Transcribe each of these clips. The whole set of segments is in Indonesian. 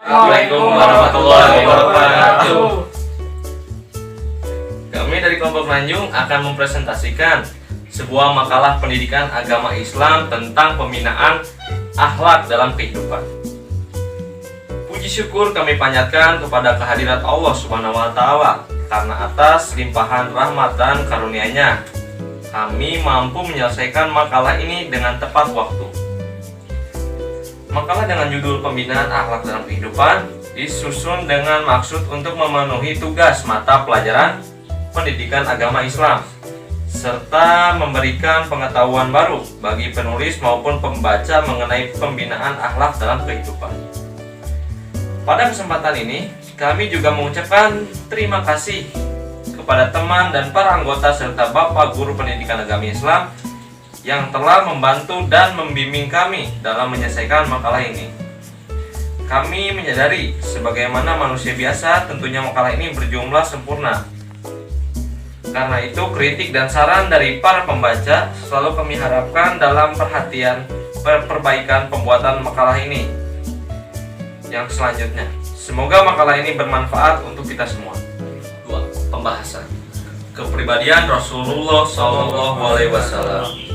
Assalamualaikum warahmatullahi wabarakatuh. Kami dari kelompok Nanjung akan mempresentasikan sebuah makalah pendidikan agama Islam tentang pembinaan akhlak dalam kehidupan. Puji syukur kami panjatkan kepada kehadirat Allah Subhanahu wa Ta'ala, karena atas limpahan rahmat dan karunia-Nya kami mampu menyelesaikan makalah ini dengan tepat waktu. Makalah dengan judul Pembinaan Akhlak dalam Kehidupan disusun dengan maksud untuk memenuhi tugas mata pelajaran pendidikan agama Islam, serta memberikan pengetahuan baru bagi penulis maupun pembaca mengenai pembinaan akhlak dalam kehidupan. Pada kesempatan ini, kami juga mengucapkan terima kasih kepada teman dan para anggota serta Bapak Guru Pendidikan Agama Islam yang telah membantu dan membimbing kami dalam menyelesaikan makalah ini. Kami menyadari sebagaimana manusia biasa, tentunya makalah ini berjumlah sempurna. Karena itu, kritik dan saran dari para pembaca selalu kami harapkan dalam perhatian perbaikan pembuatan makalah ini. Yang selanjutnya, semoga makalah ini bermanfaat untuk kita semua. 2. Pembahasan kepribadian Rasulullah SAW.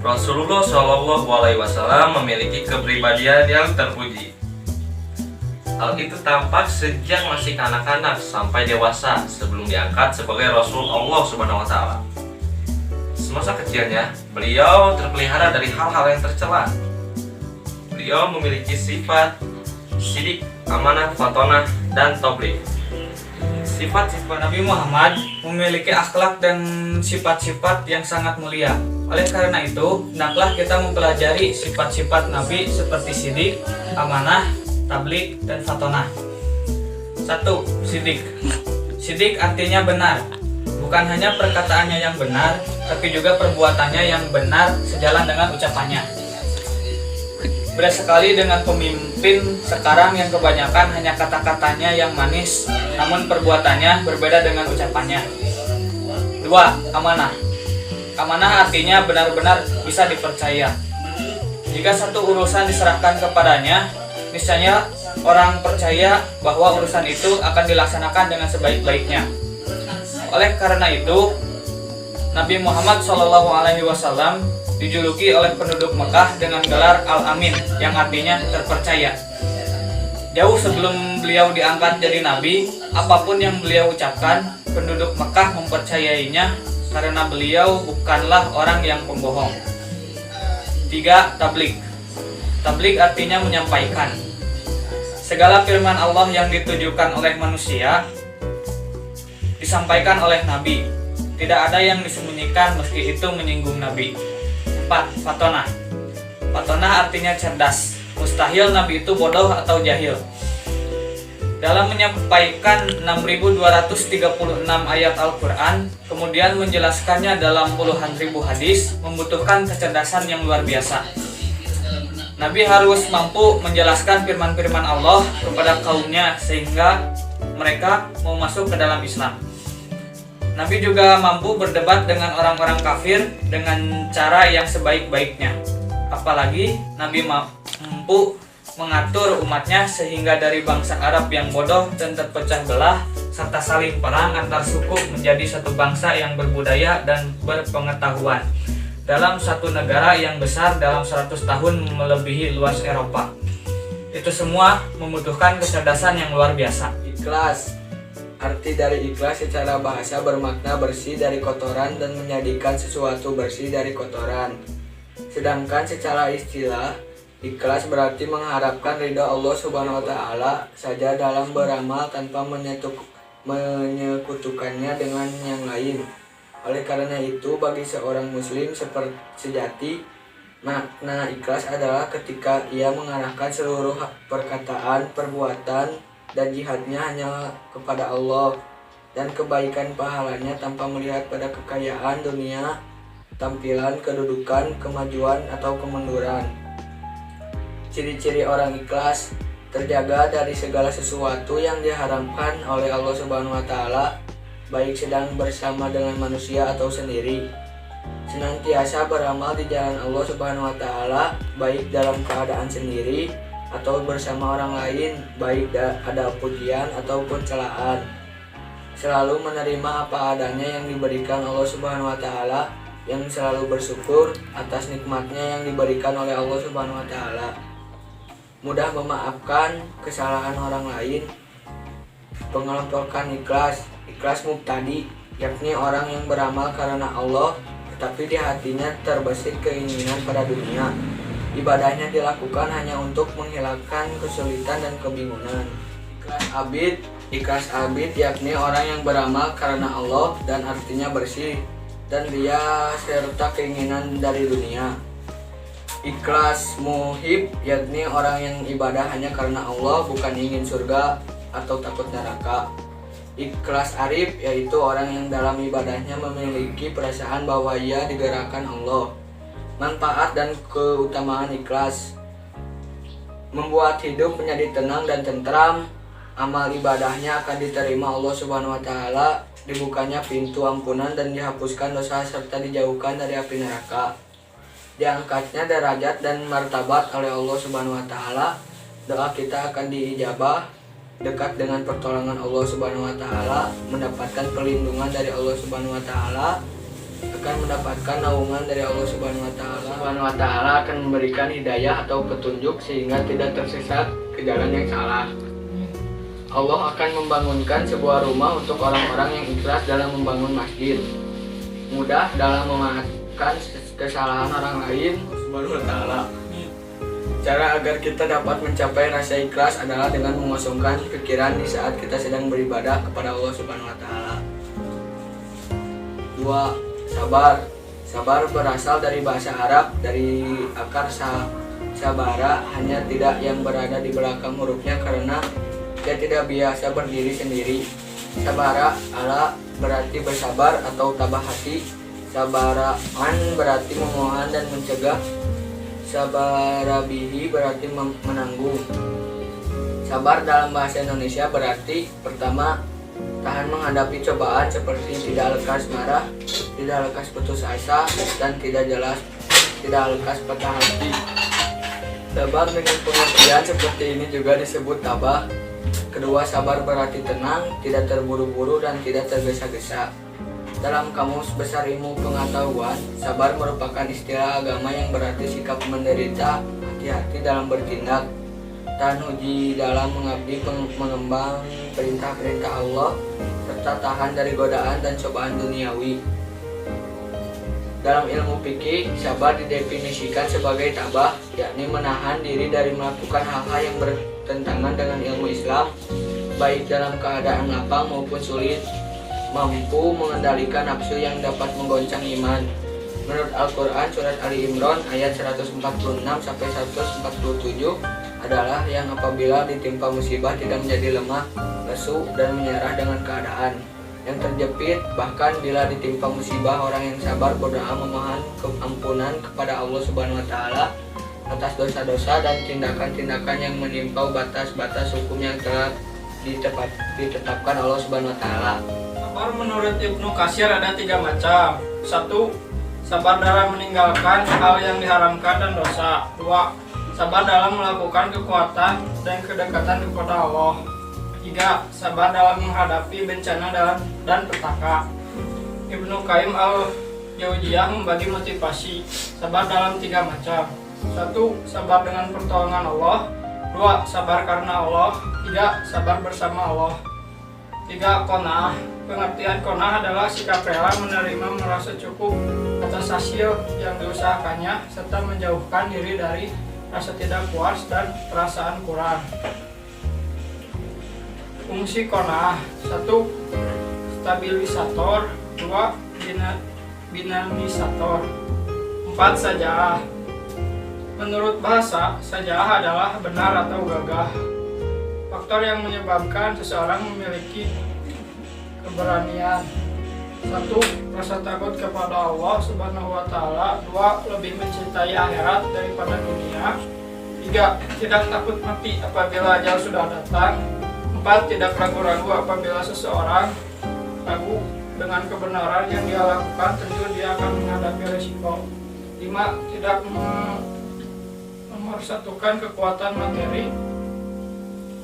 Rasulullah SAW memiliki kepribadian yang terpuji. Hal itu tampak sejak masih kanak-kanak sampai dewasa sebelum diangkat sebagai Rasul Allah Subhanahu wa Ta'ala. Semasa kecilnya, beliau terpelihara dari hal-hal yang tercela. Beliau memiliki sifat sidik, amanah, fatonah, dan tabligh. Sifat-sifat Nabi Muhammad memiliki akhlak dan sifat-sifat yang sangat mulia. Oleh karena itu, hendaklah kita mempelajari sifat-sifat Nabi seperti sidik, amanah, tabligh, dan fatonah. 1. Sidik. Sidik artinya benar. Bukan hanya perkataannya yang benar, tapi juga perbuatannya yang benar sejalan dengan ucapannya. Beda sekali dengan pemimpin sekarang yang kebanyakan hanya kata-katanya yang manis, namun perbuatannya berbeda dengan ucapannya. 2. Amanah. Amanah artinya benar-benar bisa dipercaya. Jika satu urusan diserahkan kepadanya, niscaya orang percaya bahwa urusan itu akan dilaksanakan dengan sebaik-baiknya. Oleh karena itu, Nabi Muhammad SAW dijuluki oleh penduduk Mekah dengan gelar Al-Amin, yang artinya terpercaya. Jauh sebelum beliau diangkat jadi nabi, apapun yang beliau ucapkan, penduduk Mekah mempercayainya karena beliau bukanlah orang yang pembohong. 3. Tabligh. Tabligh artinya menyampaikan. Segala firman Allah yang ditujukan oleh manusia disampaikan oleh nabi. Tidak ada yang disembunyikan meski itu menyinggung nabi. 4. Fatonah. Fatonah artinya cerdas. Mustahil nabi itu bodoh atau jahil. Dalam menyampaikan 6.236 ayat Al-Quran, kemudian menjelaskannya dalam puluhan ribu hadis, membutuhkan kecerdasan yang luar biasa. Nabi harus mampu menjelaskan firman-firman Allah kepada kaumnya sehingga mereka mau masuk ke dalam Islam. Nabi juga mampu berdebat dengan orang-orang kafir dengan cara yang sebaik-baiknya. Apalagi Nabi mampu mengatur umatnya sehingga dari bangsa Arab yang bodoh dan terpecah belah serta saling perang antar suku menjadi satu bangsa yang berbudaya dan berpengetahuan dalam satu negara yang besar dalam 100 tahun melebihi luas Eropa. Itu semua membutuhkan kecerdasan yang luar biasa. Ikhlas. Arti dari ikhlas secara bahasa bermakna bersih dari kotoran dan menjadikan sesuatu bersih dari kotoran. Sedangkan secara istilah, ikhlas berarti mengharapkan ridha Allah Subhanahu wa Ta'ala saja dalam beramal tanpa menyekutukannya dengan yang lain. Oleh karena itu, bagi seorang muslim sejati, makna ikhlas adalah ketika ia mengarahkan seluruh perkataan, perbuatan, dan jihadnya hanya kepada Allah dan kebaikan pahalanya tanpa melihat pada kekayaan dunia, tampilan, kedudukan, kemajuan, atau kemunduran. Ciri-ciri orang ikhlas: terjaga dari segala sesuatu yang diharamkan oleh Allah Subhanahu wa Ta'ala, baik sedang bersama dengan manusia atau sendiri. Senantiasa beramal di jalan Allah Subhanahu wa Ta'ala, baik dalam keadaan sendiri atau bersama orang lain, baik ada pujian ataupun celaan. Selalu menerima apa adanya yang diberikan Allah Subhanahu wa taala, yang selalu bersyukur atas nikmatnya yang diberikan oleh Allah Subhanahu wa taala. Mudah memaafkan kesalahan orang lain. Pengelompokan ikhlas. Ikhlas mubtadi, yakni orang yang beramal karena Allah, tetapi di hatinya terbesit keinginan pada dunia. Ibadahnya dilakukan hanya untuk menghilangkan kesulitan dan kebingungan. Ikhlas abid yakni orang yang beramal karena Allah dan artinya bersih dan dia serta keinginan dari dunia. Ikhlas muhib yakni orang yang ibadah hanya karena Allah, bukan ingin surga atau takut neraka. Ikhlas arif yaitu orang yang dalam ibadahnya memiliki perasaan bahwa ia digerakkan Allah. Manfaat dan keutamaan ikhlas: membuat hidup menjadi tenang dan tentram. Amal ibadahnya akan diterima Allah Subhanahu wa taala, dibukanya pintu ampunan dan dihapuskan dosa serta dijauhkan dari api neraka. Diangkatnya derajat dan martabat oleh Allah Subhanahu wa taala. Doa kita akan diijabah, dekat dengan pertolongan Allah Subhanahu wa taala, mendapatkan perlindungan dari Allah Subhanahu wa taala, akan mendapatkan naungan dari Allah Subhanahu wa taala. Subhanahu wa taala akan memberikan hidayah atau petunjuk sehingga tidak tersesat ke jalan yang salah. Allah akan membangunkan sebuah rumah untuk orang-orang yang ikhlas dalam membangun masjid. Mudah dalam memaafkan kesalahan orang lain Subhanahu wa taala. Cara agar kita dapat mencapai rasa ikhlas adalah dengan mengosongkan pikiran di saat kita sedang beribadah kepada Allah Subhanahu wa taala. 2. Sabar. Sabar berasal dari bahasa Arab, dari akar sabara, hanya tidak yang berada di belakang hurufnya karena dia tidak biasa berdiri sendiri. Sabara ala berarti bersabar atau tabah hati. Sabaraan berarti memohon dan mencegah. Sabarabihi berarti menanggung. Sabar dalam bahasa Indonesia berarti: pertama, tahan menghadapi cobaan seperti tidak lekas marah, tidak lekas putus asa, dan tidak lekas patah hati. Sabar dengan pengertian seperti ini juga disebut tabah. Kedua, sabar berarti tenang, tidak terburu-buru, dan tidak tergesa-gesa. Dalam Kamus Besar Ilmu Pengetahuan, sabar merupakan istilah agama yang berarti sikap menderita, hati-hati dalam bertindak, tahan uji dalam mengabdi mengembang perintah-perintah Allah, serta tahan dari godaan dan cobaan duniawi. Dalam ilmu fikih, sabar didefinisikan sebagai tabah, yakni menahan diri dari melakukan hal-hal yang bertentangan dengan ilmu Islam, baik dalam keadaan lapang maupun sulit, mampu mengendalikan nafsu yang dapat menggoncang iman. Menurut Al-Quran Surat Ali Imran ayat 146-147 adalah yang apabila ditimpa musibah tidak menjadi lemah, lesu, dan menyerah dengan keadaan yang terjepit. Bahkan bila ditimpa musibah, orang yang sabar berdoa memohon keampunan kepada Allah Subhanahu wa taala atas dosa-dosa dan tindakan-tindakan yang menimpa batas-batas hukum yang telah ditetapkan Allah Subhanahu wa taala. Sabar menurut Ibnu Katsir ada 3 macam. 1. Sabar dalam meninggalkan hal yang diharamkan dan dosa. 2. Sabar dalam melakukan kekuatan dan kedekatan kepada Allah. 3. Sabar dalam menghadapi bencana dan petaka. Ibnu Qayyim al-Jauziyah membagi motivasi sabar dalam 3 macam. 1. Sabar dengan pertolongan Allah. 2. Sabar karena Allah. 3. Sabar bersama Allah. 3. Qanaah. Pengertian qanaah adalah sikap rela menerima merasa cukup atas hasil yang diusahakannya serta menjauhkan diri dari rasa tidak puas dan perasaan kurang. Fungsi qanaah: 1. Stabilisator. 2. Dinamisator. 4. Sajaah. Menurut bahasa, sajaah adalah benar atau gagah. Faktor yang menyebabkan seseorang memiliki keberanian: 1. Rasa takut kepada Allah Subhanahu wa taala. 2. Lebih mencintai akhirat daripada dunia. 3. Tidak takut mati apabila ajal sudah datang. 4. Tidak ragu-ragu apabila seseorang ragu dengan kebenaran yang dia lakukan, tentu dia akan menghadapi risiko. 5. Tidak Nomor satukan kekuatan materi.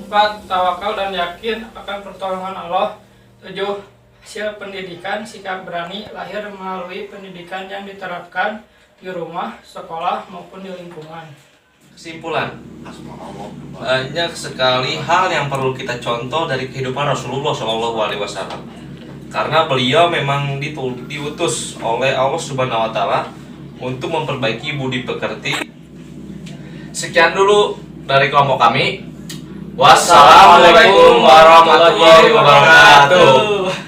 4. Tawakal dan yakin akan pertolongan Allah. 7. Hasil pendidikan, sikap berani lahir melalui pendidikan yang diterapkan di rumah, sekolah, maupun di lingkungan. Kesimpulan, banyak sekali hal yang perlu kita contoh dari kehidupan Rasulullah SAW. Karena beliau memang diutus oleh Allah Subhanahu wa Ta'ala untuk memperbaiki budi pekerti. Sekian dulu dari kelompok kami. Wassalamualaikum warahmatullahi wabarakatuh.